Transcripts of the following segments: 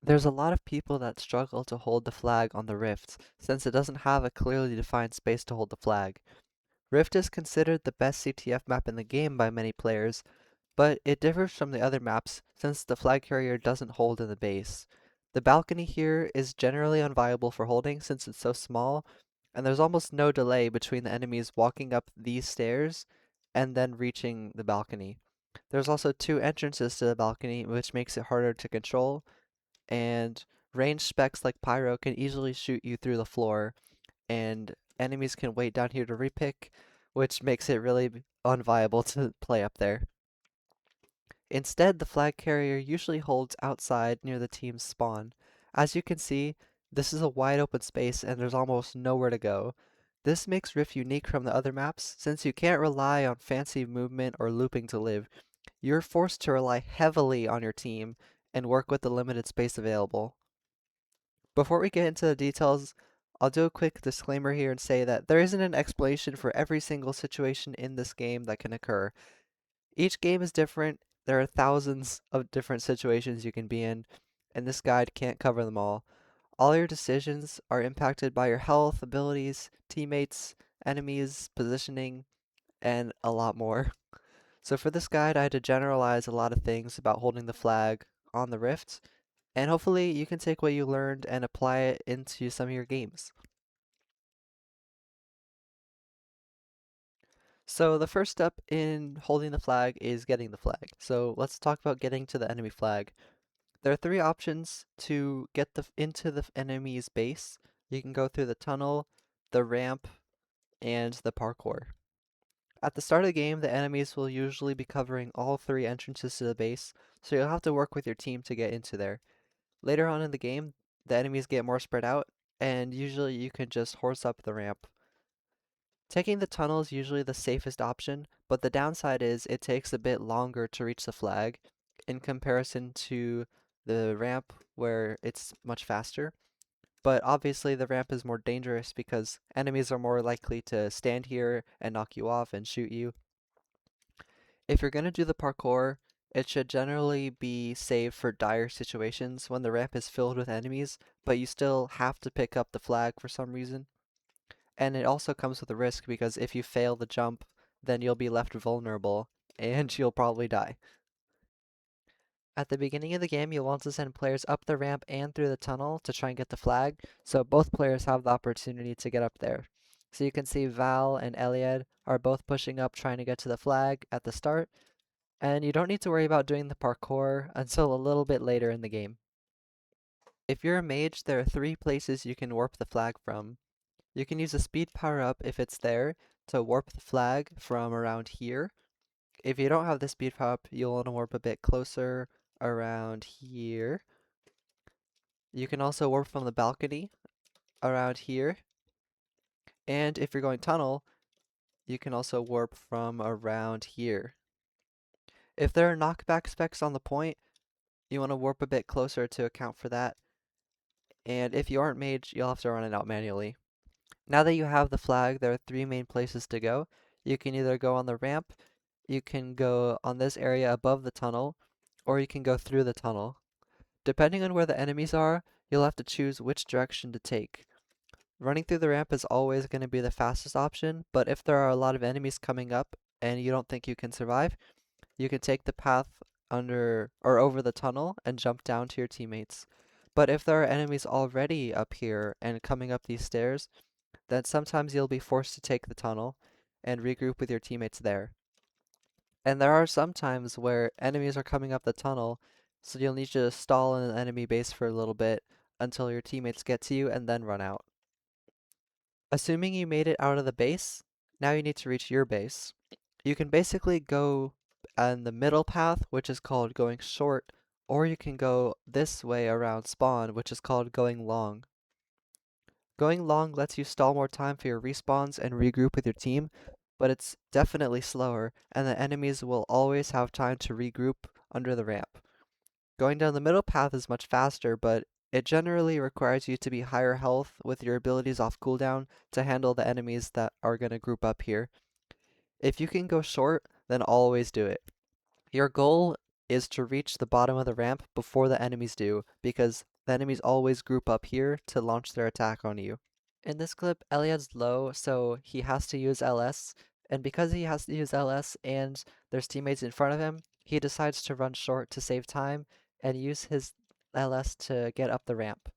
There's a lot of people that struggle to hold the flag on the Rift, since it doesn't have a clearly defined space to hold the flag. Rift is considered the best CTF map in the game by many players, but it differs from the other maps since the flag carrier doesn't hold in the base. The balcony here is generally unviable for holding since it's so small, and there's almost no delay between the enemies walking up these stairs and then reaching the balcony. There's also two entrances to the balcony, which makes it harder to control, and ranged specs like Pyro can easily shoot you through the floor, and enemies can wait down here to repick, which makes it really unviable to play up there. Instead, the flag carrier usually holds outside near the team's spawn. As you can see, this is a wide open space and there's almost nowhere to go. This makes Rift unique from the other maps, since you can't rely on fancy movement or looping to live. You're forced to rely heavily on your team and work with the limited space available. Before we get into the details, I'll do a quick disclaimer here and say that there isn't an explanation for every single situation in this game that can occur. Each game is different. There are thousands of different situations you can be in, and this guide can't cover them all. All your decisions are impacted by your health, abilities, teammates, enemies, positioning, and a lot more. So for this guide, I had to generalize a lot of things about holding the flag on the Rift, and hopefully you can take what you learned and apply it into some of your games. So the first step in holding the flag is getting the flag. So let's talk about getting to the enemy flag. There are three options to get into the enemy's base. You can go through the tunnel, the ramp, and the parkour. At the start of the game, the enemies will usually be covering all three entrances to the base, so you'll have to work with your team to get into there. Later on in the game, the enemies get more spread out, and usually you can just horse up the ramp. Taking the tunnel is usually the safest option, but the downside is it takes a bit longer to reach the flag in comparison to the ramp where it's much faster. But obviously the ramp is more dangerous because enemies are more likely to stand here and knock you off and shoot you. If you're going to do the parkour, it should generally be saved for dire situations when the ramp is filled with enemies, but you still have to pick up the flag for some reason. And it also comes with a risk because if you fail the jump, then you'll be left vulnerable and you'll probably die. At the beginning of the game, you'll want to send players up the ramp and through the tunnel to try and get the flag, so both players have the opportunity to get up there. So you can see Val and Eliad are both pushing up trying to get to the flag at the start, and you don't need to worry about doing the parkour until a little bit later in the game. If you're a mage, there are three places you can warp the flag from. You can use a speed power up if it's there to warp the flag from around here. If you don't have the speed power up, you'll want to warp a bit closer around here. You can also warp from the balcony around here. And if you're going tunnel, you can also warp from around here. If there are knockback specs on the point, you want to warp a bit closer to account for that. And if you aren't mage, you'll have to run it out manually. Now that you have the flag, there are three main places to go. You can either go on the ramp, you can go on this area above the tunnel, or you can go through the tunnel. Depending on where the enemies are, you'll have to choose which direction to take. Running through the ramp is always going to be the fastest option, but if there are a lot of enemies coming up and you don't think you can survive, you can take the path under or over the tunnel and jump down to your teammates. But if there are enemies already up here and coming up these stairs, then sometimes you'll be forced to take the tunnel and regroup with your teammates there. And there are some times where enemies are coming up the tunnel, so you'll need to stall in an enemy base for a little bit until your teammates get to you and then run out. Assuming you made it out of the base, now you need to reach your base. You can basically go on the middle path, which is called going short, or you can go this way around spawn, which is called going long. Going long lets you stall more time for your respawns and regroup with your team, but it's definitely slower, and the enemies will always have time to regroup under the ramp. Going down the middle path is much faster, but it generally requires you to be higher health with your abilities off cooldown to handle the enemies that are going to group up here. If you can go short, then always do it. Your goal is to reach the bottom of the ramp before the enemies do, because The enemies always group up here to launch their attack on you. In this clip, Eliad's low, so he has to use LS, and because he has to use LS and there's teammates in front of him, he decides to run short to save time and use his LS to get up the ramp.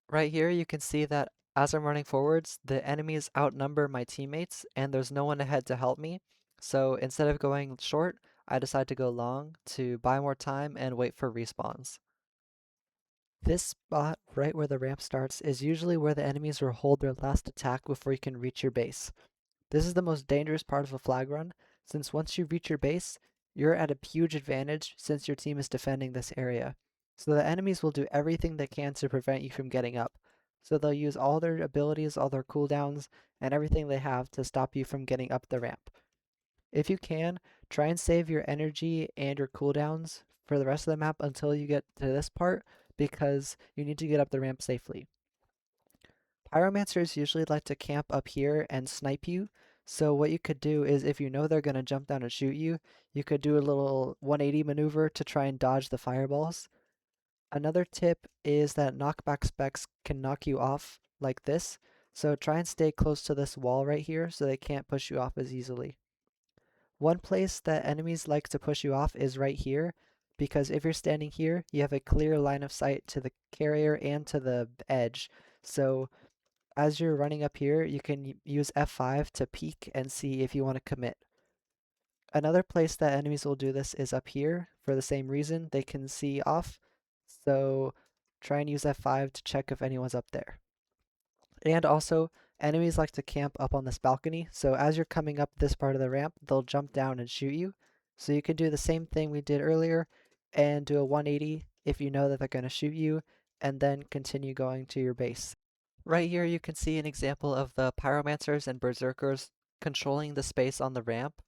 Right here, you can see that as I'm running forwards, the enemies outnumber my teammates and there's no one ahead to help me. So instead of going short, I decide to go long to buy more time and wait for respawns. This spot, right where the ramp starts, is usually where the enemies will hold their last attack before you can reach your base. This is the most dangerous part of a flag run, since once you reach your base, you're at a huge advantage since your team is defending this area. So the enemies will do everything they can to prevent you from getting up. So they'll use all their abilities, all their cooldowns, and everything they have to stop you from getting up the ramp. If you can, try and save your energy and your cooldowns for the rest of the map until you get to this part, because you need to get up the ramp safely. Pyromancers usually like to camp up here and snipe you, so what you could do is if you know they're going to jump down and shoot you, you could do a little 180 maneuver to try and dodge the fireballs. Another tip is that knockback specs can knock you off like this, so try and stay close to this wall right here so they can't push you off as easily. One place that enemies like to push you off is right here, because if you're standing here, you have a clear line of sight to the carrier and to the edge. So as you're running up here, you can use F5 to peek and see if you want to commit. Another place that enemies will do this is up here for the same reason. They can see off, so try and use F5 to check if anyone's up there. And also, enemies like to camp up on this balcony, so as you're coming up this part of the ramp, they'll jump down and shoot you. So you can do the same thing we did earlier and do a 180 if you know that they're going to shoot you, and then continue going to your base. Right here you can see an example of the Pyromancers and Berserkers controlling the space on the ramp.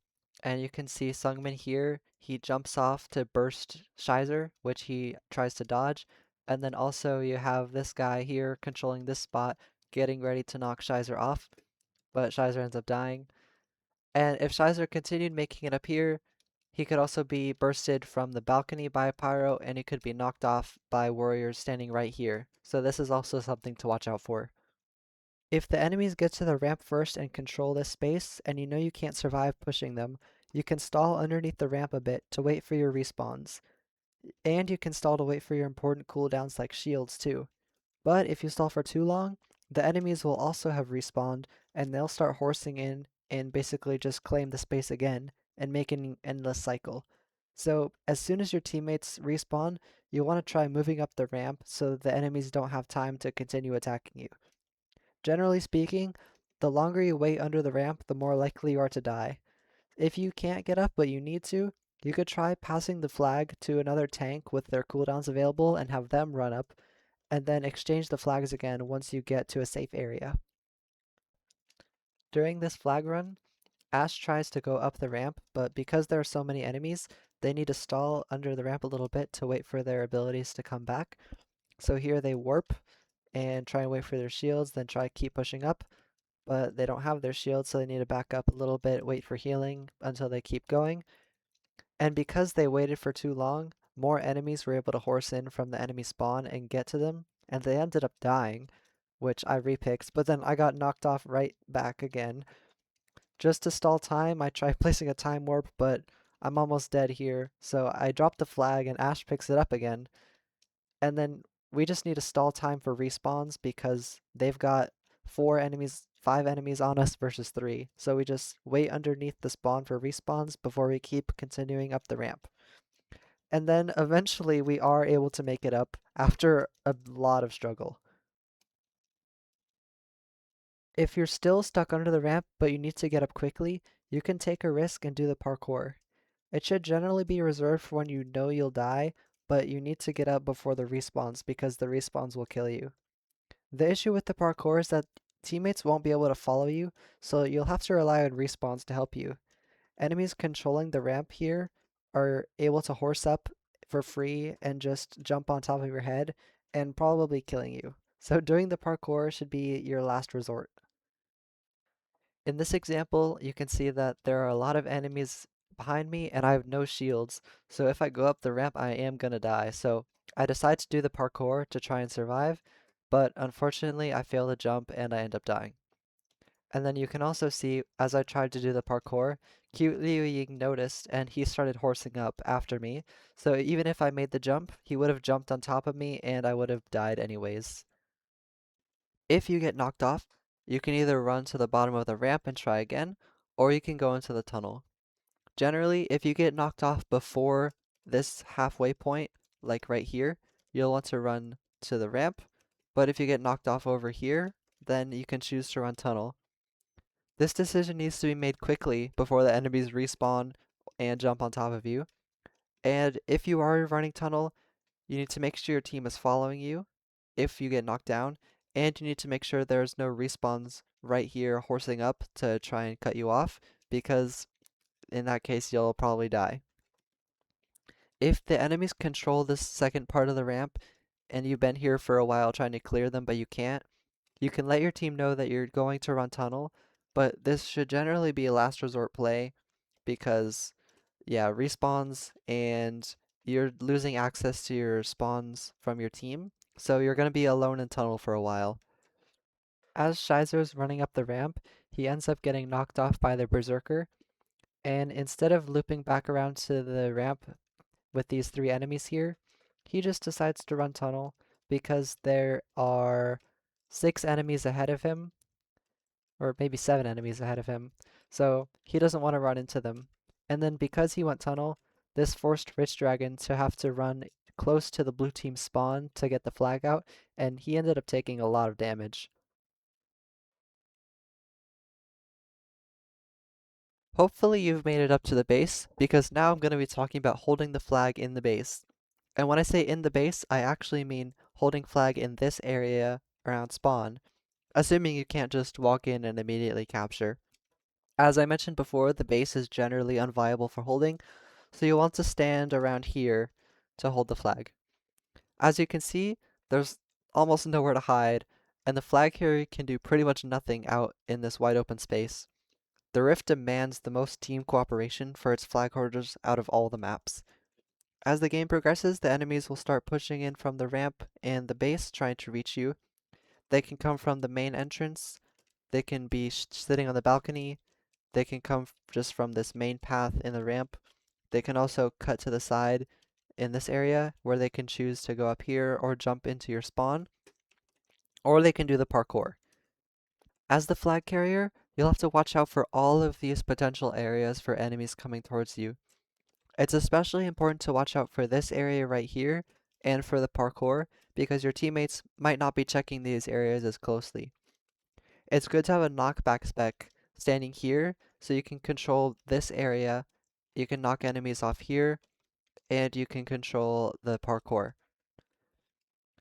And you can see Sungmin here, he jumps off to burst Shizer, which he tries to dodge. And then also you have this guy here controlling this spot, getting ready to knock Shizer off, but Shizer ends up dying. And if Shizer continued making it up here, he could also be bursted from the balcony by a pyro, and he could be knocked off by warriors standing right here. So this is also something to watch out for. If the enemies get to the ramp first and control this space, and you know you can't survive pushing them, you can stall underneath the ramp a bit to wait for your respawns. And you can stall to wait for your important cooldowns like shields too. But if you stall for too long, the enemies will also have respawned, and they'll start horsing in and basically just claim the space again and make an endless cycle. So as soon as your teammates respawn, you want to try moving up the ramp so the enemies don't have time to continue attacking you. Generally speaking, the longer you wait under the ramp, the more likely you are to die. If you can't get up but you need to, you could try passing the flag to another tank with their cooldowns available and have them run up, and then exchange the flags again once you get to a safe area. During this flag run, Ash tries to go up the ramp, but because there are so many enemies, they need to stall under the ramp a little bit to wait for their abilities to come back. So here they warp and try and wait for their shields, then try keep pushing up, but they don't have their shield, so they need to back up a little bit, wait for healing until they keep going. And because they waited for too long, more enemies were able to horse in from the enemy spawn and get to them, and they ended up dying, which I repicked, but then I got knocked off right back again. Just to stall time, I tried placing a time warp, but I'm almost dead here, so I dropped the flag and Ash picks it up again. And then we just need to stall time for respawns because they've got 5 enemies on us versus 3. So we just wait underneath the spawn for respawns before we keep continuing up the ramp. And then eventually we are able to make it up after a lot of struggle. If you're still stuck under the ramp but you need to get up quickly, you can take a risk and do the parkour. It should generally be reserved for when you know you'll die, but you need to get up before the respawns because the respawns will kill you. The issue with the parkour is that teammates won't be able to follow you, so you'll have to rely on respawns to help you. Enemies controlling the ramp here are able to horse up for free and just jump on top of your head and probably killing you. So doing the parkour should be your last resort. In this example, you can see that there are a lot of enemies behind me and I have no shields. So if I go up the ramp, I am gonna die. So I decide to do the parkour to try and survive, but unfortunately I fail to jump and I end up dying. And then you can also see, as I tried to do the parkour, Cute Liu Ying noticed and he started horsing up after me. So even if I made the jump, he would have jumped on top of me and I would have died anyways. If you get knocked off, you can either run to the bottom of the ramp and try again, or you can go into the tunnel. Generally, if you get knocked off before this halfway point, like right here, you'll want to run to the ramp, but if you get knocked off over here, then you can choose to run tunnel. This decision needs to be made quickly before the enemies respawn and jump on top of you. And if you are running tunnel, you need to make sure your team is following you if you get knocked down, and you need to make sure there's no respawns right here horsing up to try and cut you off, because in that case you'll probably die. If the enemies control this second part of the ramp, and you've been here for a while trying to clear them but you can't, you can let your team know that you're going to run tunnel, but this should generally be a last resort play because, yeah, respawns and you're losing access to your spawns from your team, so you're going to be alone in tunnel for a while. As Scheiser's running up the ramp, he ends up getting knocked off by the Berserker, and instead of looping back around to the ramp with these three enemies here, he just decides to run tunnel because there are 6 enemies ahead of him, or maybe 7 enemies ahead of him, so he doesn't want to run into them. And then because he went tunnel, this forced Rich Dragon to have to run close to the blue team spawn to get the flag out, and he ended up taking a lot of damage. Hopefully you've made it up to the base, because now I'm going to be talking about holding the flag in the base. And when I say in the base, I actually mean holding flag in this area around spawn, assuming you can't just walk in and immediately capture. As I mentioned before, the base is generally unviable for holding, so you'll want to stand around here to hold the flag. As you can see, there's almost nowhere to hide, and the flag carrier can do pretty much nothing out in this wide open space. The Rift demands the most team cooperation for its flag holders out of all the maps. As the game progresses, the enemies will start pushing in from the ramp and the base trying to reach you. They can come from the main entrance, they can be sitting on the balcony, they can come just from this main path in the ramp. They can also cut to the side in this area where they can choose to go up here or jump into your spawn, or they can do the parkour. As the flag carrier, you'll have to watch out for all of these potential areas for enemies coming towards you. It's especially important to watch out for this area right here and for the parkour because your teammates might not be checking these areas as closely. It's good to have a knockback spec standing here so you can control this area, you can knock enemies off here, and you can control the parkour.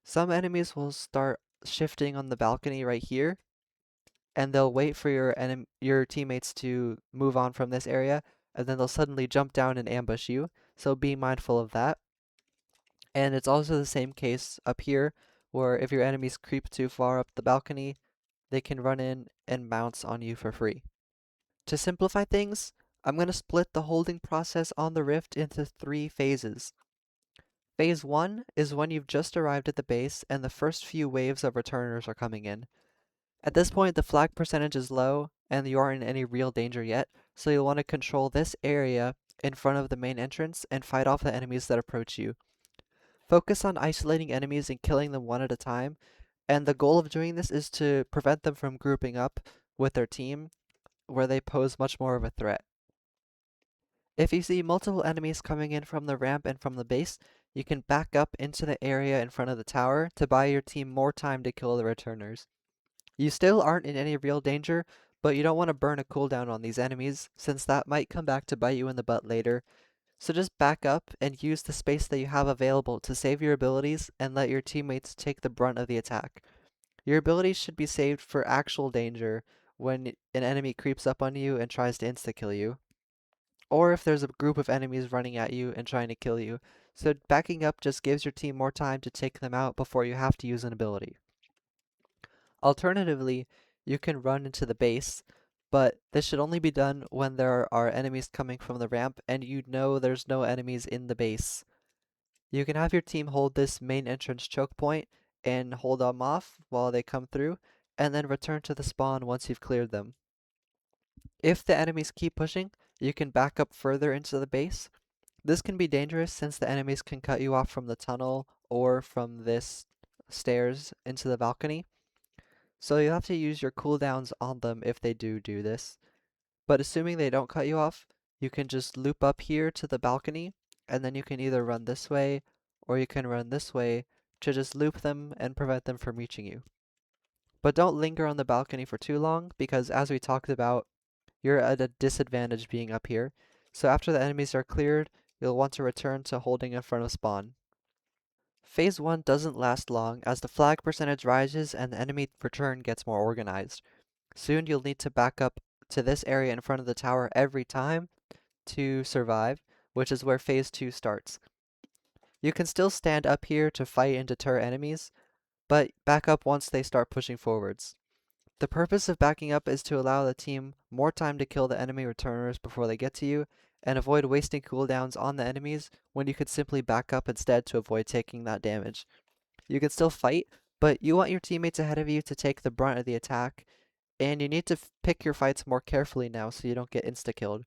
Some enemies will start shifting on the balcony right here, and they'll wait for your teammates to move on from this area, and then they'll suddenly jump down and ambush you, so be mindful of that. And it's also the same case up here, where if your enemies creep too far up the balcony, they can run in and bounce on you for free. To simplify things, I'm going to split the holding process on the Rift into 3 phases. Phase 1 is when you've just arrived at the base and the first few waves of returners are coming in. At this point, the flag percentage is low and you aren't in any real danger yet, so you'll want to control this area in front of the main entrance and fight off the enemies that approach you. Focus on isolating enemies and killing them one at a time, and the goal of doing this is to prevent them from grouping up with their team, where they pose much more of a threat. If you see multiple enemies coming in from the ramp and from the base, you can back up into the area in front of the tower to buy your team more time to kill the returners. You still aren't in any real danger, but you don't want to burn a cooldown on these enemies, since that might come back to bite you in the butt later. So just back up and use the space that you have available to save your abilities and let your teammates take the brunt of the attack. Your abilities should be saved for actual danger when an enemy creeps up on you and tries to insta-kill you, or if there's a group of enemies running at you and trying to kill you. So backing up just gives your team more time to take them out before you have to use an ability. Alternatively, you can run into the base, but this should only be done when there are enemies coming from the ramp and you know there's no enemies in the base. You can have your team hold this main entrance choke point and hold them off while they come through, and then return to the spawn once you've cleared them. If the enemies keep pushing, you can back up further into the base. This can be dangerous since the enemies can cut you off from the tunnel or from this stairs into the balcony. So you have to use your cooldowns on them if they do this. But assuming they don't cut you off, you can just loop up here to the balcony, and then you can either run this way or you can run this way to just loop them and prevent them from reaching you. But don't linger on the balcony for too long because, as we talked about, you're at a disadvantage being up here. So after the enemies are cleared, you'll want to return to holding in front of spawn. Phase 1 doesn't last long as the flag percentage rises and the enemy return gets more organized. Soon you'll need to back up to this area in front of the tower every time to survive, which is where Phase 2 starts. You can still stand up here to fight and deter enemies, but back up once they start pushing forwards. The purpose of backing up is to allow the team more time to kill the enemy returners before they get to you, and avoid wasting cooldowns on the enemies when you could simply back up instead to avoid taking that damage. You can still fight, but you want your teammates ahead of you to take the brunt of the attack, and you need to pick your fights more carefully now so you don't get insta-killed.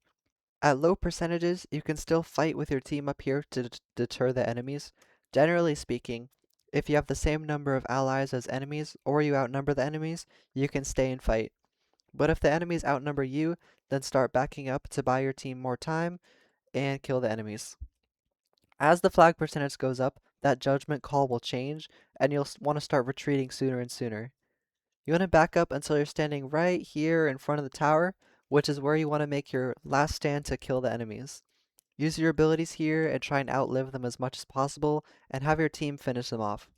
At low percentages, you can still fight with your team up here to deter the enemies. Generally speaking, if you have the same number of allies as enemies, or you outnumber the enemies, you can stay and fight. But if the enemies outnumber you, then start backing up to buy your team more time and kill the enemies. As the flag percentage goes up, that judgment call will change, and you'll want to start retreating sooner and sooner. You want to back up until you're standing right here in front of the tower, which is where you want to make your last stand to kill the enemies. Use your abilities here and try and outlive them as much as possible, and have your team finish them off.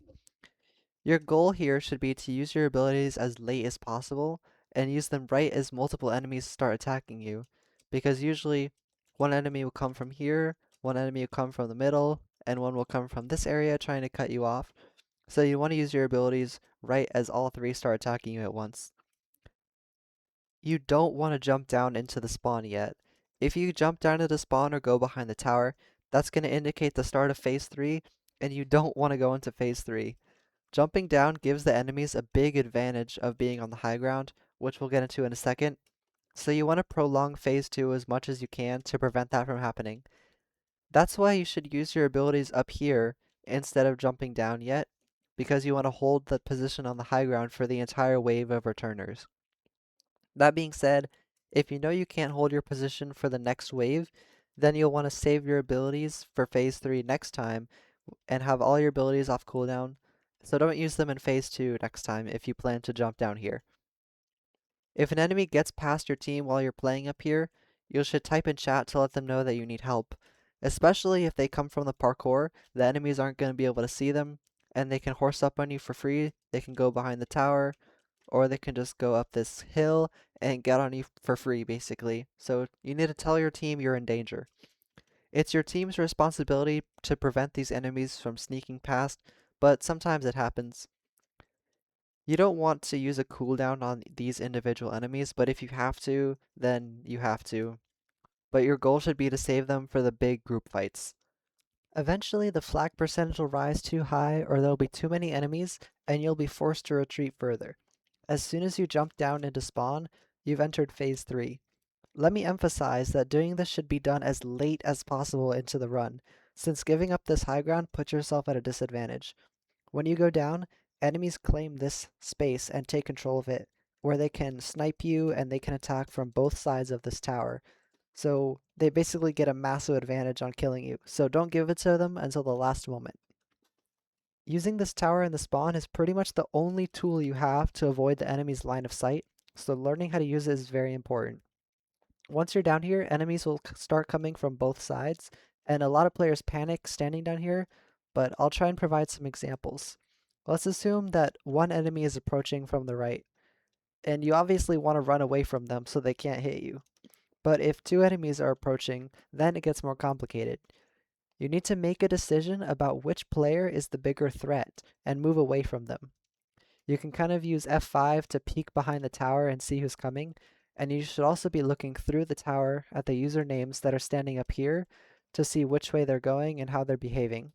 Your goal here should be to use your abilities as late as possible, and use them right as multiple enemies start attacking you, because usually one enemy will come from here, one enemy will come from the middle, and one will come from this area trying to cut you off. So you want to use your abilities right as all three start attacking you at once. You don't want to jump down into the spawn yet. If you jump down into the spawn or go behind the tower, that's going to indicate the start of Phase 3, and you don't want to go into Phase 3. Jumping down gives the enemies a big advantage of being on the high ground, which we'll get into in a second, so you want to prolong Phase 2 as much as you can to prevent that from happening. That's why you should use your abilities up here instead of jumping down yet, because you want to hold the position on the high ground for the entire wave of returners. That being said, if you know you can't hold your position for the next wave, then you'll want to save your abilities for Phase 3 next time and have all your abilities off cooldown, so don't use them in Phase 2 next time if you plan to jump down here. If an enemy gets past your team while you're playing up here, you should type in chat to let them know that you need help. Especially if they come from the parkour, the enemies aren't going to be able to see them, and they can horse up on you for free. They can go behind the tower, or they can just go up this hill and get on you for free, basically. So you need to tell your team you're in danger. It's your team's responsibility to prevent these enemies from sneaking past, but sometimes it happens. You don't want to use a cooldown on these individual enemies, but if you have to, then you have to. But your goal should be to save them for the big group fights. Eventually, the flag percentage will rise too high, or there'll be too many enemies, and you'll be forced to retreat further. As soon as you jump down into spawn, you've entered Phase 3. Let me emphasize that doing this should be done as late as possible into the run, since giving up this high ground puts yourself at a disadvantage. When you go down, enemies claim this space and take control of it, where they can snipe you and they can attack from both sides of this tower. So they basically get a massive advantage on killing you, so don't give it to them until the last moment. Using this tower in the spawn is pretty much the only tool you have to avoid the enemy's line of sight, so learning how to use it is very important. Once you're down here, enemies will start coming from both sides, and a lot of players panic standing down here, but I'll try and provide some examples. Let's assume that one enemy is approaching from the right, and you obviously want to run away from them so they can't hit you. But if two enemies are approaching, then it gets more complicated. You need to make a decision about which player is the bigger threat and move away from them. You can kind of use F5 to peek behind the tower and see who's coming, and you should also be looking through the tower at the usernames that are standing up here to see which way they're going and how they're behaving.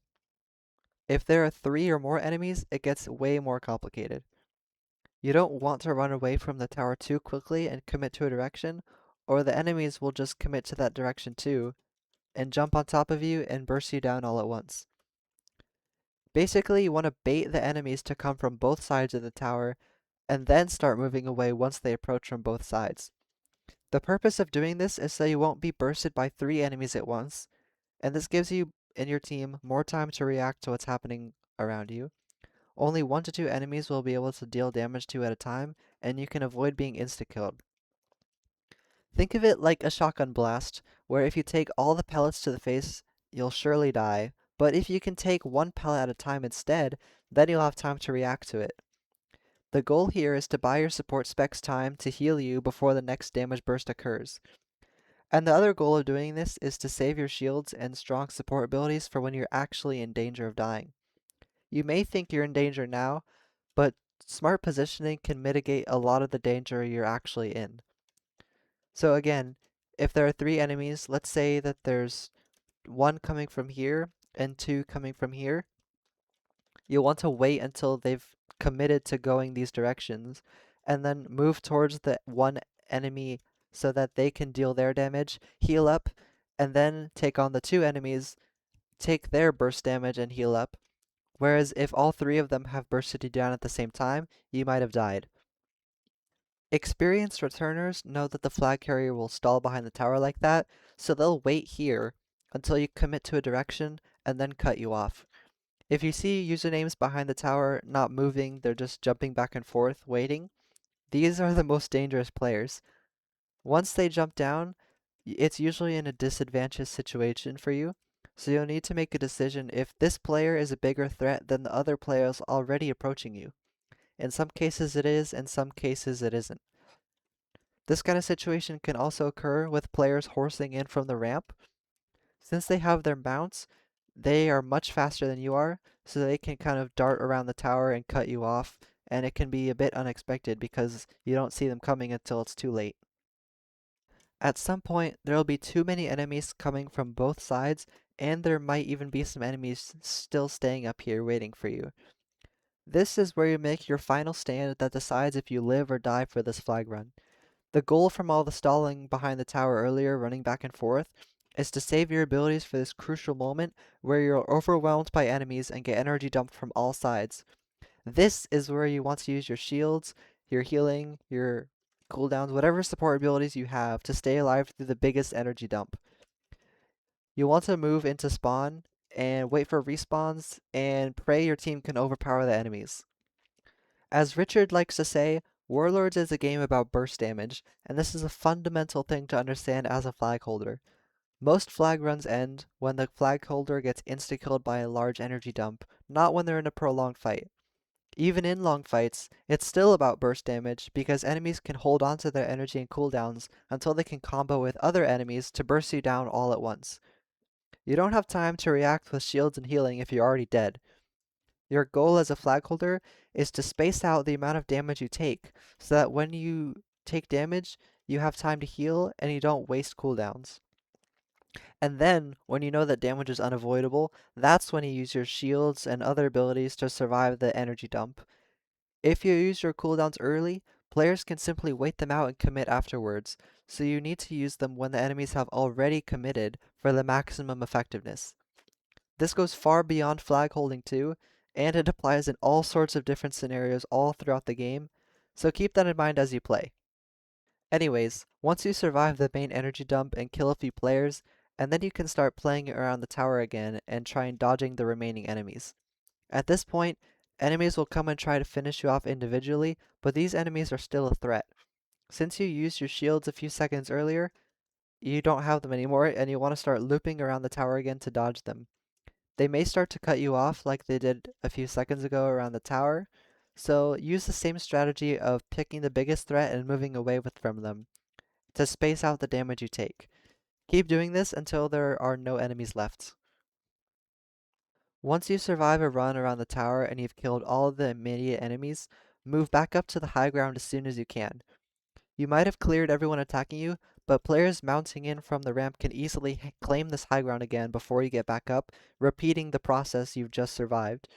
If there are 3 or more enemies, it gets way more complicated. You don't want to run away from the tower too quickly and commit to a direction, or the enemies will just commit to that direction too, and jump on top of you and burst you down all at once. Basically, you want to bait the enemies to come from both sides of the tower, and then start moving away once they approach from both sides. The purpose of doing this is so you won't be bursted by 3 enemies at once, and this gives you and your team more time to react to what's happening around you. Only 1 to 2 enemies will be able to deal damage to at a time, and you can avoid being insta-killed. Think of it like a shotgun blast, where if you take all the pellets to the face, you'll surely die, but if you can take 1 pellet at a time instead, then you'll have time to react to it. The goal here is to buy your support specs time to heal you before the next damage burst occurs. And the other goal of doing this is to save your shields and strong support abilities for when you're actually in danger of dying. You may think you're in danger now, but smart positioning can mitigate a lot of the danger you're actually in. So again, if there are 3 enemies, let's say that there's 1 coming from here and 2 coming from here, you'll want to wait until they've committed to going these directions, and then move towards the 1 enemy so that they can deal their damage, heal up, and then take on the 2 enemies, take their burst damage and heal up. Whereas if all 3 of them have bursted you down at the same time, you might have died. Experienced returners know that the flag carrier will stall behind the tower like that, so they'll wait here until you commit to a direction and then cut you off. If you see usernames behind the tower not moving, they're just jumping back and forth, waiting, these are the most dangerous players. Once they jump down, it's usually in a disadvantageous situation for you, so you'll need to make a decision if this player is a bigger threat than the other players already approaching you. In some cases it is, in some cases it isn't. This kind of situation can also occur with players horsing in from the ramp. Since they have their mounts, they are much faster than you are, so they can kind of dart around the tower and cut you off, and it can be a bit unexpected because you don't see them coming until it's too late. At some point, there will be too many enemies coming from both sides, and there might even be some enemies still staying up here waiting for you. This is where you make your final stand that decides if you live or die for this flag run. The goal from all the stalling behind the tower earlier, running back and forth, is to save your abilities for this crucial moment where you're overwhelmed by enemies and get energy dumped from all sides. This is where you want to use your shields, your healing, your cooldowns, whatever support abilities you have to stay alive through the biggest energy dump. You want to move into spawn and wait for respawns and pray your team can overpower the enemies. As Richard likes to say, Warlords is a game about burst damage, and this is a fundamental thing to understand as a flag holder. Most flag runs end when the flag holder gets insta-killed by a large energy dump, not when they're in a prolonged fight. Even in long fights, it's still about burst damage because enemies can hold onto their energy and cooldowns until they can combo with other enemies to burst you down all at once. You don't have time to react with shields and healing if you're already dead. Your goal as a flag holder is to space out the amount of damage you take, so that when you take damage, you have time to heal and you don't waste cooldowns. And then, when you know that damage is unavoidable, that's when you use your shields and other abilities to survive the energy dump. If you use your cooldowns early, players can simply wait them out and commit afterwards, so you need to use them when the enemies have already committed for the maximum effectiveness. This goes far beyond flag holding too, and it applies in all sorts of different scenarios all throughout the game, so keep that in mind as you play. Anyways, once you survive the main energy dump and kill a few players, and then you can start playing around the tower again and try dodging the remaining enemies. At this point, enemies will come and try to finish you off individually, but these enemies are still a threat. Since you used your shields a few seconds earlier, you don't have them anymore, and you want to start looping around the tower again to dodge them. They may start to cut you off like they did a few seconds ago around the tower, so use the same strategy of picking the biggest threat and moving away from them to space out the damage you take. Keep doing this until there are no enemies left. Once you survive a run around the tower and you've killed all of the immediate enemies, move back up to the high ground as soon as you can. You might have cleared everyone attacking you, but players mounting in from the ramp can easily claim this high ground again before you get back up, repeating the process you've just survived.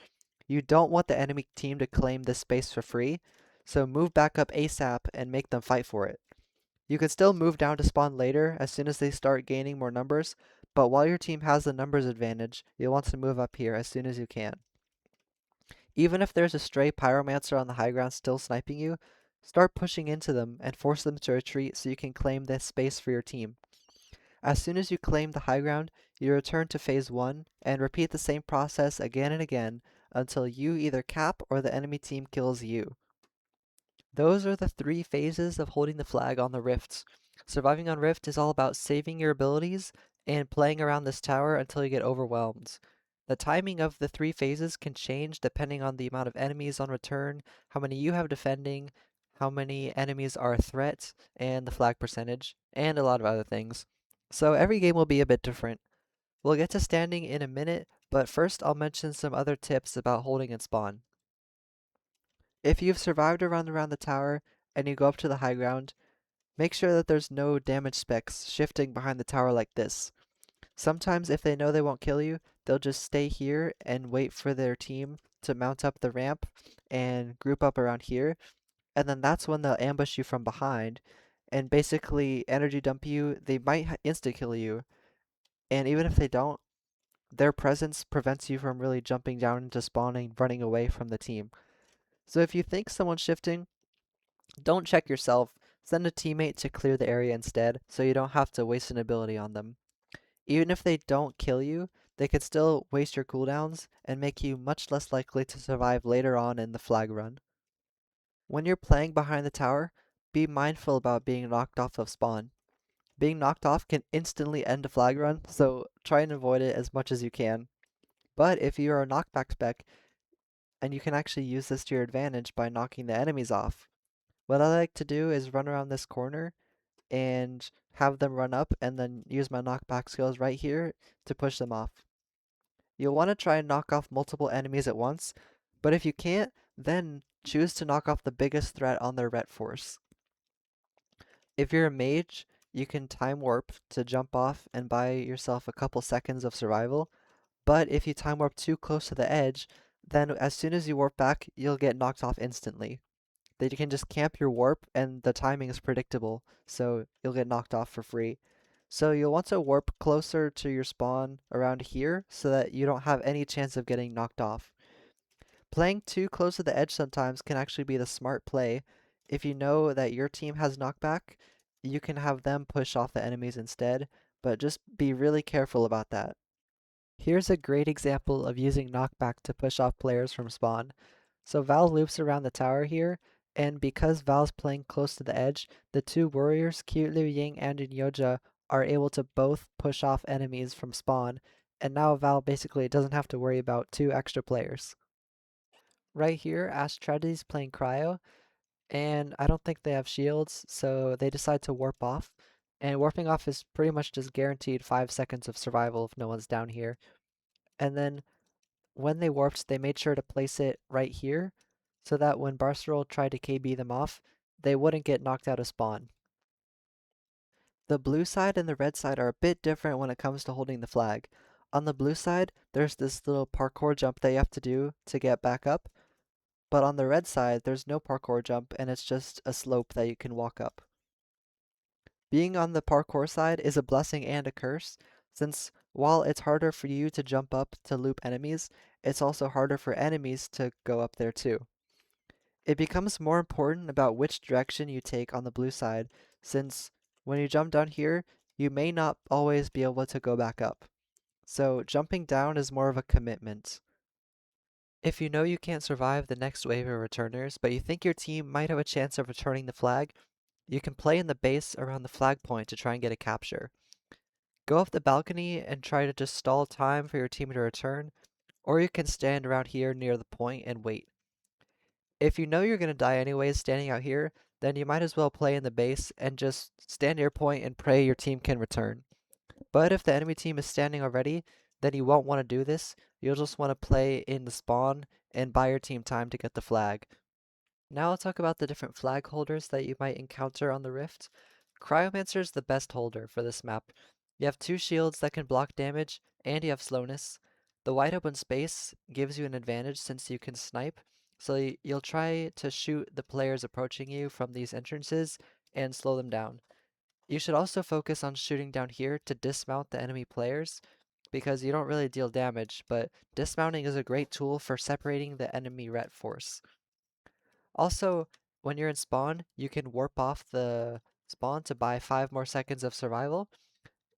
You don't want the enemy team to claim this space for free, so move back up ASAP and make them fight for it. You can still move down to spawn later as soon as they start gaining more numbers, but while your team has the numbers advantage, you'll want to move up here as soon as you can. Even if there's a stray pyromancer on the high ground still sniping you, start pushing into them and force them to retreat so you can claim this space for your team. As soon as you claim the high ground, you return to phase 1 and repeat the same process again and again until you either cap or the enemy team kills you. Those are the 3 phases of holding the flag on the rifts. Surviving on rift is all about saving your abilities and playing around this tower until you get overwhelmed. The timing of the 3 phases can change depending on the amount of enemies on return, how many you have defending, how many enemies are a threat, and the flag percentage, and a lot of other things. So every game will be a bit different. We'll get to standing in a minute, but first I'll mention some other tips about holding and spawn. If you've survived a run around the tower and you go up to the high ground, make sure that there's no damage specks shifting behind the tower like this. Sometimes if they know they won't kill you, they'll just stay here and wait for their team to mount up the ramp and group up around here, and then that's when they'll ambush you from behind and basically energy dump you. They might insta-kill you, and even if they don't, their presence prevents you from really jumping down into spawning, running away from the team. So if you think someone's shifting, don't check yourself. Send a teammate to clear the area instead, so you don't have to waste an ability on them. Even if they don't kill you, they could still waste your cooldowns and make you much less likely to survive later on in the flag run. When you're playing behind the tower, be mindful about being knocked off of spawn. Being knocked off can instantly end a flag run, so try and avoid it as much as you can. But if you are a knockback spec, and you can actually use this to your advantage by knocking the enemies off. What I like to do is run around this corner and have them run up and then use my knockback skills right here to push them off. You'll want to try and knock off multiple enemies at once, but if you can't, then choose to knock off the biggest threat on their ret force. If you're a mage, you can time warp to jump off and buy yourself a couple seconds of survival, but if you time warp too close to the edge, then as soon as you warp back, you'll get knocked off instantly. That you can just camp your warp and the timing is predictable, so you'll get knocked off for free. So you'll want to warp closer to your spawn around here so that you don't have any chance of getting knocked off. Playing too close to the edge sometimes can actually be the smart play. If you know that your team has knockback, you can have them push off the enemies instead, but just be really careful about that. Here's a great example of using knockback to push off players from spawn. So Val loops around the tower here, and because Val's playing close to the edge, the 2 warriors, Cute Liu Ying and Inyoja, are able to both push off enemies from spawn, and now Val basically doesn't have to worry about 2 extra players. Right here, Ash Tragedy's playing Cryo, and I don't think they have shields, so they decide to warp off. And warping off is pretty much just guaranteed 5 seconds of survival if no one's down here. And then when they warped, they made sure to place it right here so that when Barcelona tried to KB them off, they wouldn't get knocked out of spawn. The blue side and the red side are a bit different when it comes to holding the flag. On the blue side, there's this little parkour jump that you have to do to get back up, but on the red side, there's no parkour jump and it's just a slope that you can walk up. Being on the parkour side is a blessing and a curse, since while it's harder for you to jump up to loop enemies, it's also harder for enemies to go up there too. It becomes more important about which direction you take on the blue side, since when you jump down here, you may not always be able to go back up. So jumping down is more of a commitment. If you know you can't survive the next wave of returners, but you think your team might have a chance of returning the flag, you can play in the base around the flag point to try and get a capture. Go off the balcony and try to just stall time for your team to return, or you can stand around here near the point and wait. If you know you're going to die anyways standing out here, then you might as well play in the base and just stand near point and pray your team can return. But if the enemy team is standing already, then you won't want to do this. You'll just want to play in the spawn and buy your team time to get the flag. Now I'll talk about the different flag holders that you might encounter on the Rift. Cryomancer's the best holder for this map. You have two shields that can block damage, and you have slowness. The wide open space gives you an advantage since you can snipe, so you'll try to shoot the players approaching you from these entrances and slow them down. You should also focus on shooting down here to dismount the enemy players, because you don't really deal damage, but dismounting is a great tool for separating the enemy ret force. Also, when you're in spawn, you can warp off the spawn to buy 5 more seconds of survival,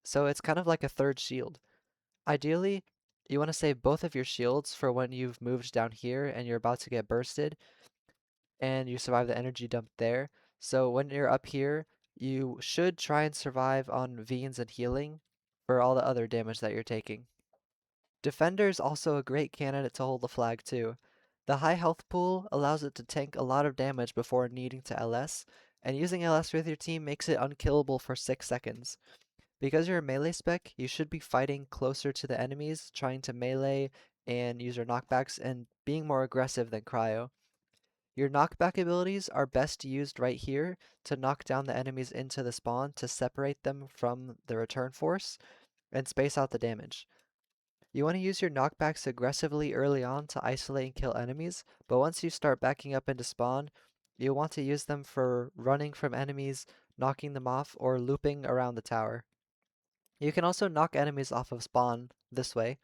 so it's kind of like a third shield. Ideally, you want to save both of your shields for when you've moved down here and you're about to get bursted and you survive the energy dump there. So when you're up here, you should try and survive on V's and healing for all the other damage that you're taking. Defender is also a great candidate to hold the flag too. The high health pool allows it to tank a lot of damage before needing to LS, and using LS with your team makes it unkillable for 6 seconds. Because you're a melee spec, you should be fighting closer to the enemies, trying to melee and use your knockbacks and being more aggressive than Cryo. Your knockback abilities are best used right here to knock down the enemies into the spawn to separate them from the return force and space out the damage. You want to use your knockbacks aggressively early on to isolate and kill enemies, but once you start backing up into spawn, you want to use them for running from enemies, knocking them off, or looping around the tower. You can also knock enemies off of spawn this way.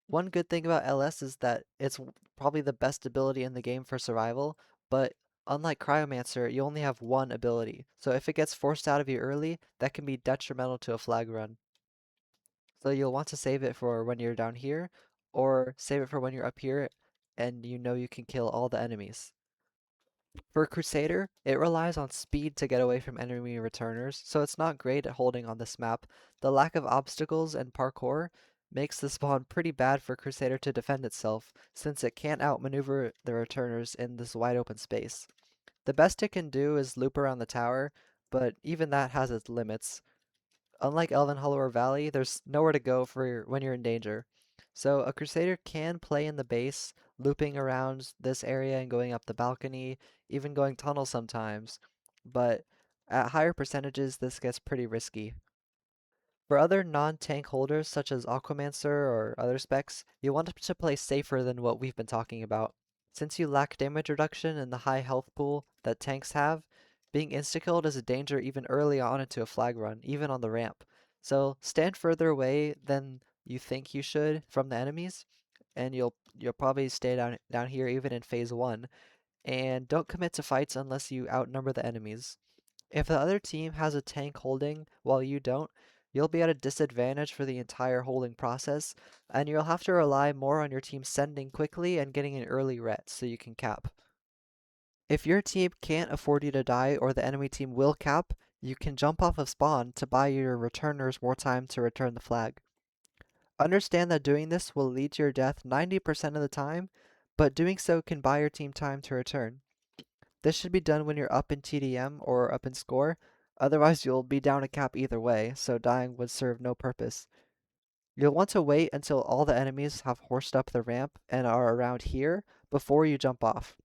One good thing about LS is that it's probably the best ability in the game for survival, but unlike Cryomancer, you only have one ability. So if it gets forced out of you early, that can be detrimental to a flag run. So you'll want to save it for when you're down here, or save it for when you're up here and you know you can kill all the enemies. For Crusader, it relies on speed to get away from enemy returners, so it's not great at holding on this map. The lack of obstacles and parkour makes the spawn pretty bad for Crusader to defend itself, since it can't outmaneuver the returners in this wide open space. The best it can do is loop around the tower, but even that has its limits. Unlike Elven Hollow or Valley, there's nowhere to go for when you're in danger. So a Crusader can play in the base, looping around this area and going up the balcony, even going tunnel sometimes. But at higher percentages, this gets pretty risky. For other non-tank holders such as Aquamancer or other specs, you want to play safer than what we've been talking about. Since you lack damage reduction and the high health pool that tanks have, being insta-killed is a danger even early on into a flag run, even on the ramp. So stand further away than you think you should from the enemies, and you'll probably stay down here even in phase 1, and don't commit to fights unless you outnumber the enemies. If the other team has a tank holding while you don't, you'll be at a disadvantage for the entire holding process, and you'll have to rely more on your team sending quickly and getting an early ret so you can cap. If your team can't afford you to die or the enemy team will cap, you can jump off of spawn to buy your returners more time to return the flag. Understand that doing this will lead to your death 90% of the time, but doing so can buy your team time to return. This should be done when you're up in TDM or up in score, otherwise you'll be down a cap either way, so dying would serve no purpose. You'll want to wait until all the enemies have horsed up the ramp and are around here before you jump off.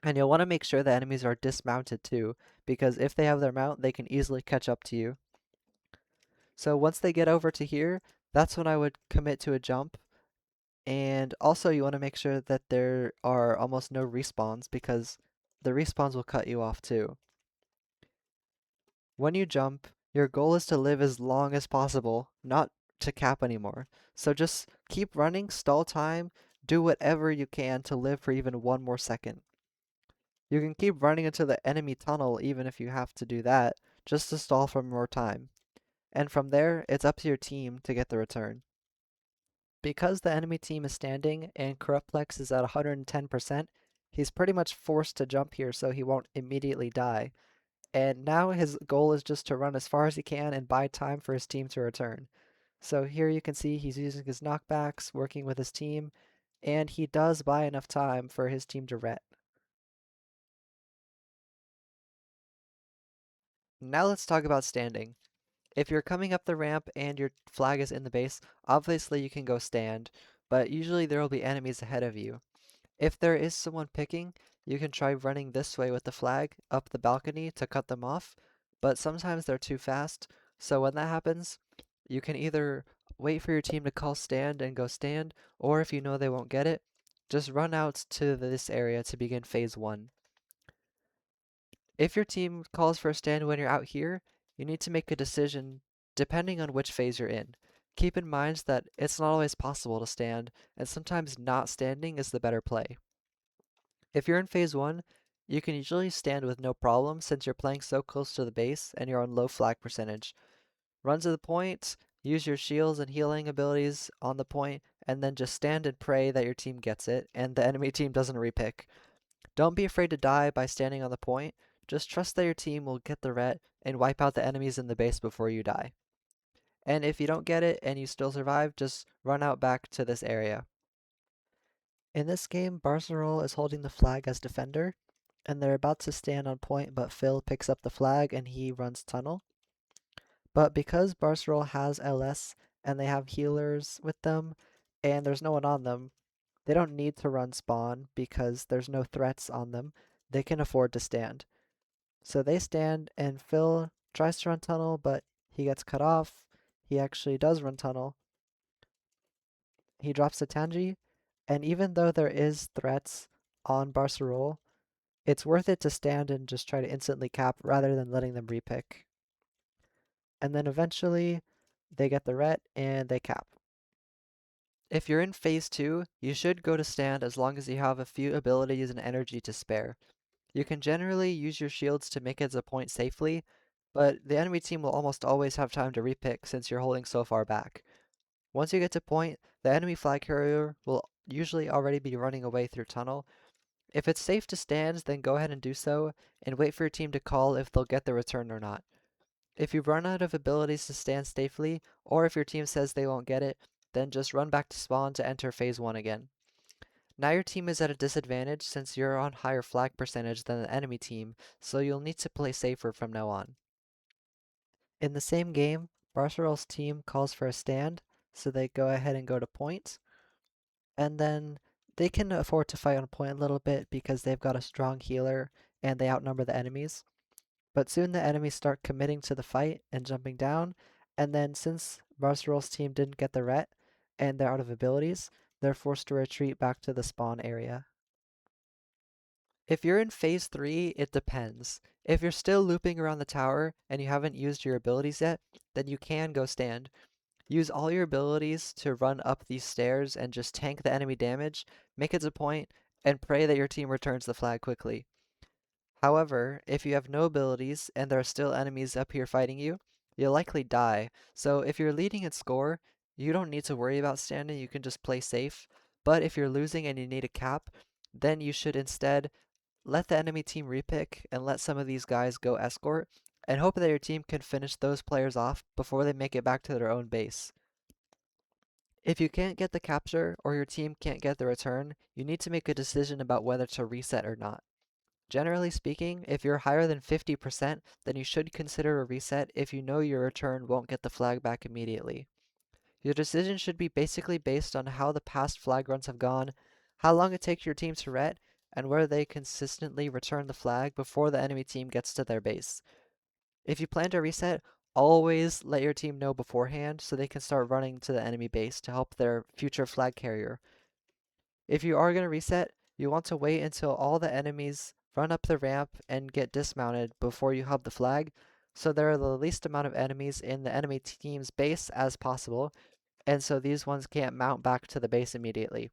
And you'll want to make sure the enemies are dismounted too, because if they have their mount, they can easily catch up to you. So once they get over to here, that's when I would commit to a jump. And also you want to make sure that there are almost no respawns, because the respawns will cut you off too. When you jump, your goal is to live as long as possible, not to cap anymore. So just keep running, stall time, do whatever you can to live for even one more second. You can keep running into the enemy tunnel even if you have to do that, just to stall for more time. And from there, it's up to your team to get the return. Because the enemy team is standing and Corruptplex is at 110%, he's pretty much forced to jump here so he won't immediately die. And now his goal is just to run as far as he can and buy time for his team to return. So here you can see he's using his knockbacks, working with his team, and he does buy enough time for his team to ret. Now let's talk about standing. If you're coming up the ramp and your flag is in the base, obviously you can go stand, but usually there will be enemies ahead of you. If there is someone picking, you can try running this way with the flag up the balcony to cut them off, but sometimes they're too fast. So when that happens, you can either wait for your team to call stand and go stand, or if you know they won't get it, just run out to this area to begin phase 1. If your team calls for a stand when you're out here, you need to make a decision depending on which phase you're in. Keep in mind that it's not always possible to stand, and sometimes not standing is the better play. If you're in phase 1, you can usually stand with no problem since you're playing so close to the base and you're on low flag percentage. Run to the point, use your shields and healing abilities on the point, and then just stand and pray that your team gets it and the enemy team doesn't repick. Don't be afraid to die by standing on the point, just trust that your team will get the ret and wipe out the enemies in the base before you die. And if you don't get it and you still survive, just run out back to this area. In this game, Barcelona is holding the flag as defender, and they're about to stand on point, but Phil picks up the flag and he runs tunnel. But because Barcelona has LS and they have healers with them, and there's no one on them, they don't need to run spawn because there's no threats on them. They can afford to stand. So they stand, and Phil tries to run tunnel, but he gets cut off. He actually does run tunnel. He drops the Tanji, and even though there is threats on Barcarolle, it's worth it to stand and just try to instantly cap rather than letting them repick. And then eventually, they get the ret and they cap. If you're in phase 2, you should go to stand as long as you have a few abilities and energy to spare. You can generally use your shields to make it a point safely, but the enemy team will almost always have time to repick since you're holding so far back. Once you get to point, the enemy flag carrier will usually already be running away through tunnel. If it's safe to stand, then go ahead and do so, and wait for your team to call if they'll get the return or not. If you run out of abilities to stand safely, or if your team says they won't get it, then just run back to spawn to enter phase 1 again. Now your team is at a disadvantage since you're on higher flag percentage than the enemy team, so you'll need to play safer from now on. In the same game, Barcelon's team calls for a stand, so they go ahead and go to point, and then they can afford to fight on point a little bit because they've got a strong healer and they outnumber the enemies. But soon the enemies start committing to the fight and jumping down, and then since Barcelon's team didn't get the ret and they're out of abilities, they're forced to retreat back to the spawn area. If you're in phase 3, it depends. If you're still looping around the tower and you haven't used your abilities yet, then you can go stand. Use all your abilities to run up these stairs and just tank the enemy damage, make it a point, and pray that your team returns the flag quickly. However, if you have no abilities and there are still enemies up here fighting you, you'll likely die. So if you're leading in score, you don't need to worry about standing, you can just play safe. But if you're losing and you need a cap, then you should instead let the enemy team repick and let some of these guys go escort, and hope that your team can finish those players off before they make it back to their own base. If you can't get the capture or your team can't get the return, you need to make a decision about whether to reset or not. Generally speaking, if you're higher than 50%, then you should consider a reset if you know your return won't get the flag back immediately. Your decision should be basically based on how the past flag runs have gone, how long it takes your team to ret, and whether they consistently return the flag before the enemy team gets to their base. If you plan to reset, always let your team know beforehand so they can start running to the enemy base to help their future flag carrier. If you are going to reset, you want to wait until all the enemies run up the ramp and get dismounted before you hub the flag, so there are the least amount of enemies in the enemy team's base as possible, and so these ones can't mount back to the base immediately.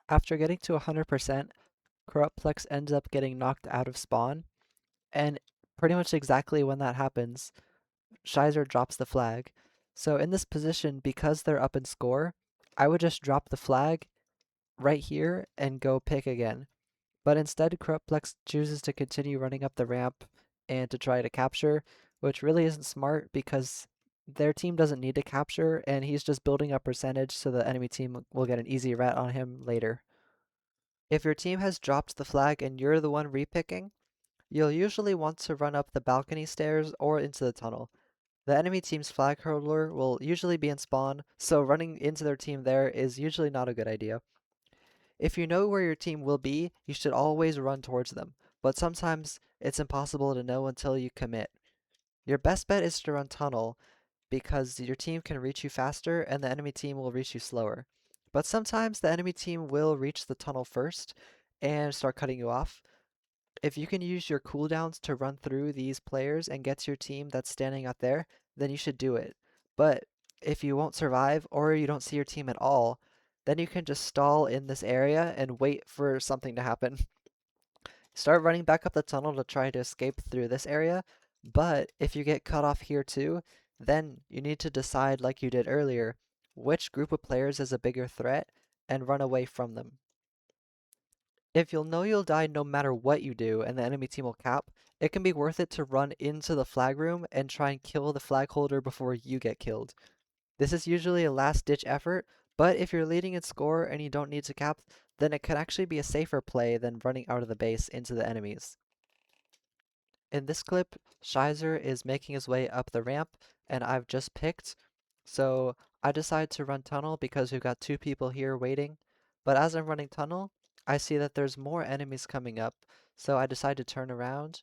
After getting to 100%, Corruptplex ends up getting knocked out of spawn, and pretty much exactly when that happens, Shizer drops the flag. So in this position, because they're up in score, I would just drop the flag right here and go pick again. But instead, Corruptplex chooses to continue running up the ramp and to try to capture, which really isn't smart because their team doesn't need to capture, and he's just building up percentage so the enemy team will get an easy rat on him later. If your team has dropped the flag and you're the one repicking, you'll usually want to run up the balcony stairs or into the tunnel. The enemy team's flag holder will usually be in spawn, so running into their team there is usually not a good idea. If you know where your team will be, you should always run towards them. but sometimes it's impossible to know until you commit. Your best bet is to run tunnel because your team can reach you faster and the enemy team will reach you slower. But sometimes the enemy team will reach the tunnel first and start cutting you off. If you can use your cooldowns to run through these players and get to your team that's standing out there, then you should do it. But if you won't survive or you don't see your team at all, then you can just stall in this area and wait for something to happen. Start running back up the tunnel to try to escape through this area, but if you get cut off here too, then you need to decide, like you did earlier, which group of players is a bigger threat and run away from them. If you'll know you'll die no matter what you do and the enemy team will cap, it can be worth it to run into the flag room and try and kill the flag holder before you get killed. This is usually a last ditch effort, but if you're leading in score and you don't need to cap, then it could actually be a safer play than running out of the base into the enemies. In this clip, Shizer is making his way up the ramp and I've just picked, so I decided to run tunnel because we've got two people here waiting, but as I'm running tunnel, I see that there's more enemies coming up, so I decide to turn around.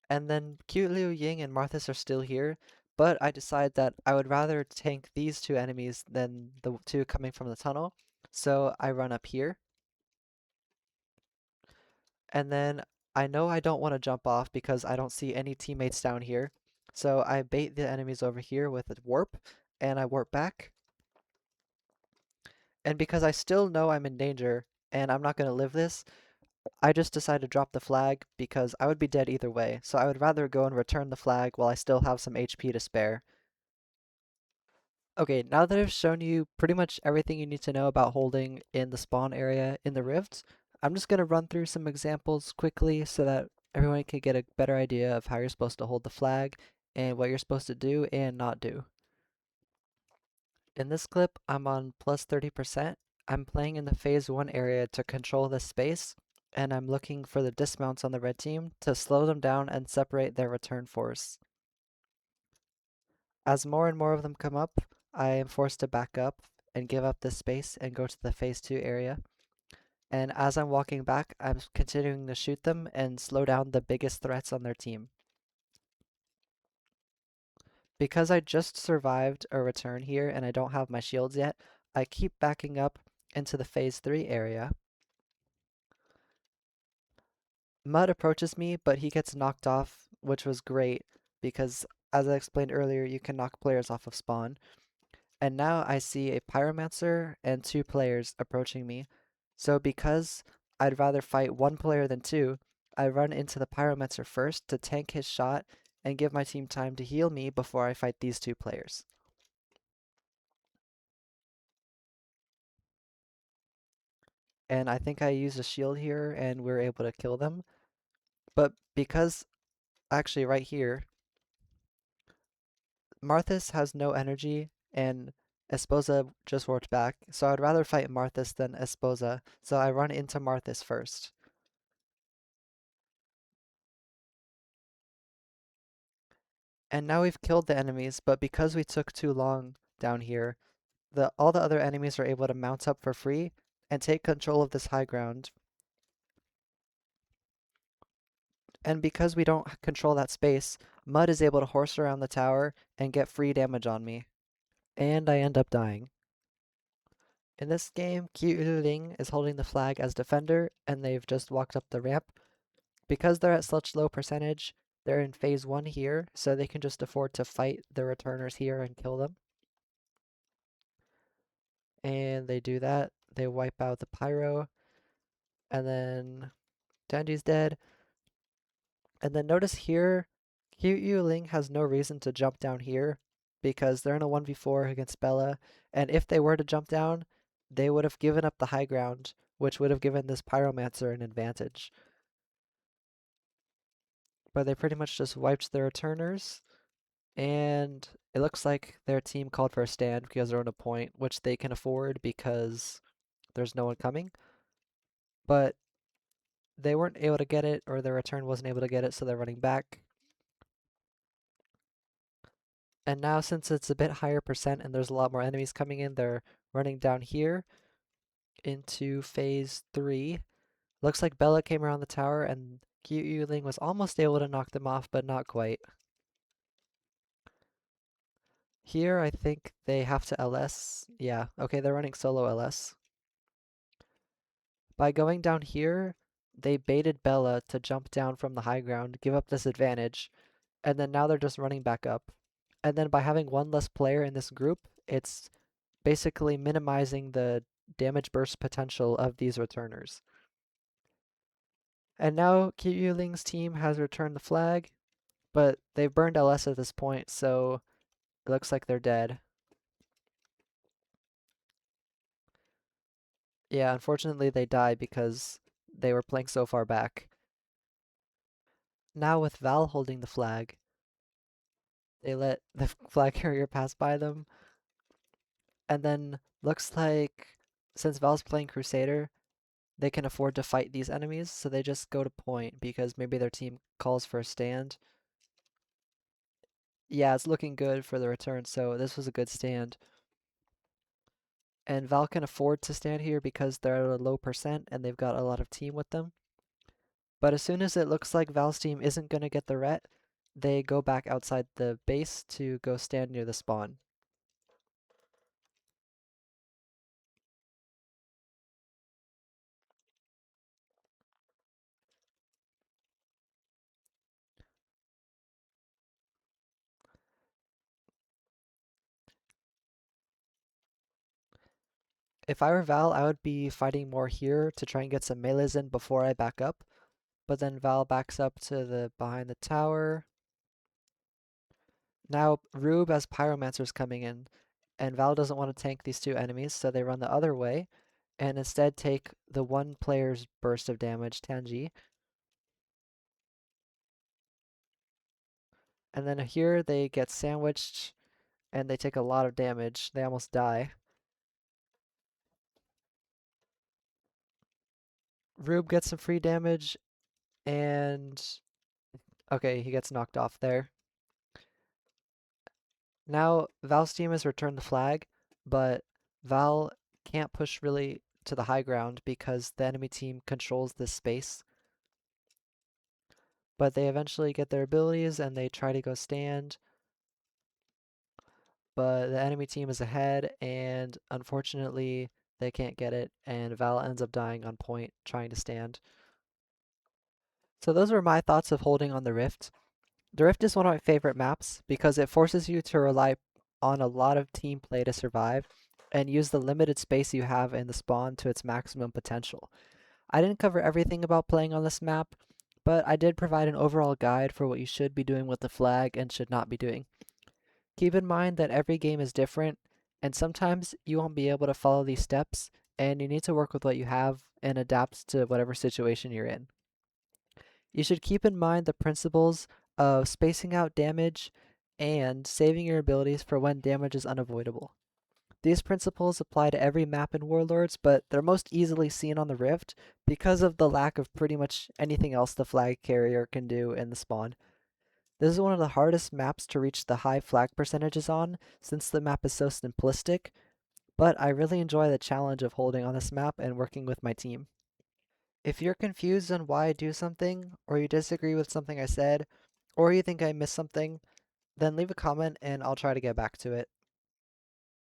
And then Cute Liu Ying and Marthas are still here, but I decide that I would rather tank these two enemies than the two coming from the tunnel, so I run up here. And then I know I don't want to jump off because I don't see any teammates down here. So I bait the enemies over here with a warp, and I warp back. And because I still know I'm in danger, and I'm not going to live this, I just decide to drop the flag because I would be dead either way. So I would rather go and return the flag while I still have some HP to spare. Okay, now that I've shown you pretty much everything you need to know about holding in the spawn area in the rifts, I'm just going to run through some examples quickly so that everyone can get a better idea of how you're supposed to hold the flag and what you're supposed to do and not do. In this clip, I'm on plus 30%. I'm playing in the phase 1 area to control this space, and I'm looking for the dismounts on the red team to slow them down and separate their return force. As more and more of them come up, I am forced to back up and give up this space and go to the phase 2 area. And as I'm walking back, I'm continuing to shoot them and slow down the biggest threats on their team. Because I just survived a return here and I don't have my shields yet, I keep backing up into the phase 3 area. Mud approaches me, but he gets knocked off, which was great because, as I explained earlier, you can knock players off of spawn. And now I see a pyromancer and two players approaching me. So because I'd rather fight one player than two, I run into the pyromancer first to tank his shot and give my team time to heal me before I fight these two players. And I think I used a shield here and we are able to kill them. But because, actually right here, Marthas has no energy and Esposa just worked back, so I'd rather fight Marthas than Esposa, so I run into Marthas first. And now we've killed the enemies, but because we took too long down here, all the other enemies are able to mount up for free and take control of this high ground. And because we don't control that space, Mud is able to horse around the tower and get free damage on me. And I end up dying. In this game, Qiu Ling is holding the flag as defender, and they've just walked up the ramp. Because they're at such low percentage, they're in phase 1 here, so they can just afford to fight the returners here and kill them. And they do that. They wipe out the pyro, and then Dandy's dead. And then notice here, Qiu Ling has no reason to jump down here because they're in a 1v4 against Bella, and if they were to jump down, they would have given up the high ground, which would have given this pyromancer an advantage. But they pretty much just wiped their returners, and it looks like their team called for a stand because they're on a point, which they can afford because there's no one coming. But they weren't able to get it, or their return wasn't able to get it, so they're running back. And now since it's a bit higher percent and there's a lot more enemies coming in, they're running down here. into phase 3. Looks like Bella came around the tower and Yu was almost able to knock them off, but not quite. Here, I think they have to LS. Yeah, okay, they're running solo LS. By going down here, they baited Bella to jump down from the high ground, give up this advantage, and then now they're just running back up. And then by having one less player in this group, it's basically minimizing the damage burst potential of these returners. And now Kyuling's team has returned the flag, but they've burned LS at this point, so it looks like they're dead. Yeah, unfortunately they died because they were playing so far back. Now with Val holding the flag, they let the flag carrier pass by them, and then looks like since Val's playing Crusader, they can afford to fight these enemies, so they just go to point because maybe their team calls for a stand. Yeah, it's looking good for the return, so this was a good stand. And Val can afford to stand here because they're at a low percent and they've got a lot of team with them. But as soon as it looks like Val's team isn't going to get the ret, they go back outside the base to go stand near the spawn. If I were Val, I would be fighting more here to try and get some melees in before I back up. But then Val backs up to the behind the tower. Now Rube as Pyromancer's coming in, and Val doesn't want to tank these two enemies, so they run the other way, and instead take the one player's burst of damage, Tanji. And then here they get sandwiched, and they take a lot of damage. They almost die. Rube gets some free damage, and okay, he gets knocked off there. Now Val's team has returned the flag, but Val can't push really to the high ground because the enemy team controls this space. But they eventually get their abilities and they try to go stand. But the enemy team is ahead, and unfortunately, they can't get it, and Val ends up dying on point trying to stand. So those were my thoughts of holding on the Rift. The Rift is one of my favorite maps because it forces you to rely on a lot of team play to survive and use the limited space you have in the spawn to its maximum potential. I didn't cover everything about playing on this map, but I did provide an overall guide for what you should be doing with the flag and should not be doing. Keep in mind that every game is different, and sometimes you won't be able to follow these steps, and you need to work with what you have and adapt to whatever situation you're in. You should keep in mind the principles of spacing out damage and saving your abilities for when damage is unavoidable. These principles apply to every map in Warlords, but they're most easily seen on the Rift because of the lack of pretty much anything else the flag carrier can do in the spawn. This is one of the hardest maps to reach the high flag percentages on, since the map is so simplistic, but I really enjoy the challenge of holding on this map and working with my team. If you're confused on why I do something, or you disagree with something I said, or you think I missed something, then leave a comment and I'll try to get back to it.